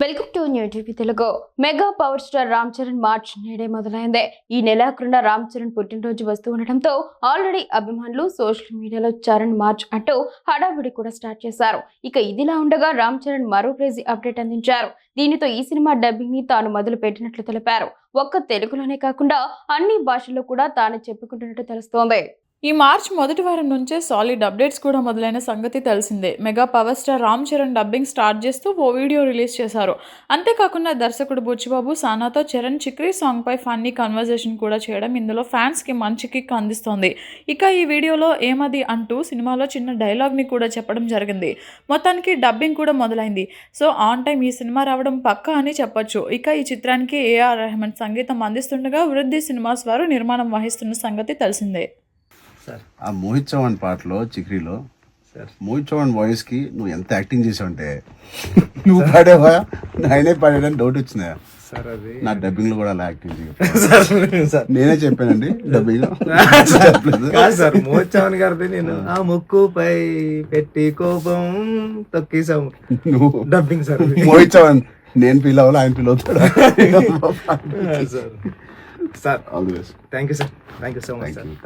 Welcome to new TV Telugu. Mega power star Ram Charan March నేడే మొదలైంది. ఈ నెలాఖరున రామ్ చరణ్ పుట్టినరోజు వస్తూ ఉండటంతో ఆల్రెడీ అభిమానులు సోషల్ మీడియాలో చరణ్ మార్చ్ అంటూ హడావిడి కూడా స్టార్ట్ చేశారు. ఇక ఇదిలా ఉండగా రామ్ చరణ్ మరో క్రేజీ అప్డేట్ అందించారు. దీనితో ఈ సినిమా డబ్బింగ్ ని తాను మొదలు పెట్టినట్లు తెలిపారు. ఒక్క తెలుగులోనే కాకుండా అన్ని భాషల్లో కూడా తాను చెప్పుకుంటున్నట్టు తెలుస్తోంది. ఈ మార్చ్ మొదటి వారం నుంచే సాలిడ్ అప్డేట్స్ కూడా మొదలైన సంగతి తెలిసిందే. Mega power star Ram Charan dubbing start చేస్తూ ఓ వీడియో రిలీజ్ చేశారు. అంతేకాకుండా దర్శకుడు బుచ్చిబాబు సానాతో చరణ్ చిక్రీ సాంగ్ పై ఫన్నీ కన్వర్జేషన్ కూడా చేయడం ఇందులో ఫ్యాన్స్ కి మంచి కిక్ అందిస్తోంది. ఇక ఈ వీడియోలో ఏమది అంటూ సినిమాలో చిన్న డైలాగ్ ని కూడా చెప్పడం జరిగింది. మొత్తానికి డబ్బింగ్ కూడా మొదలైంది. సో ఆన్ టైం ఈ సినిమా రావడం పక్కా అని చెప్పొచ్చు. ఇక ఈ చిత్రానికి ఏఆర్ రెహమాన్ సంగీతం అందిస్తుండగా వృద్ధి సినిమాస్ వారు నిర్మాణం వహిస్తున్న సంగతి తెలిసిందే. ఆ మోహిత్ చౌహాన్ పాటలో చిక్రీలో మోహిత్ చౌహాన్ వాయిస్ కి నువ్వు ఎంత యాక్టింగ్ చేసావంటే నువ్వు పాడేవా ఆయనే పాడాడని డౌట్ వచ్చిందా నా డబ్బింగ్ లో కూడా అలా యాక్టింగ్ చేయాలి. నేనే చెప్పానండి డబ్బింగ్ లో సార్ మోహిత్ చౌహాన్ గారిది నేను ఆ ముక్కుపై పెట్టి కోపం తొక్కేసాము నువ్వు డబ్బింగ్ సార్ మోహిత్ చౌహాన్ నేను ఫీల్ అవ్వాలి ఆయన ఫీల్ అవుతాడు. Sir all the best. Thank you sir, thank you so much sir.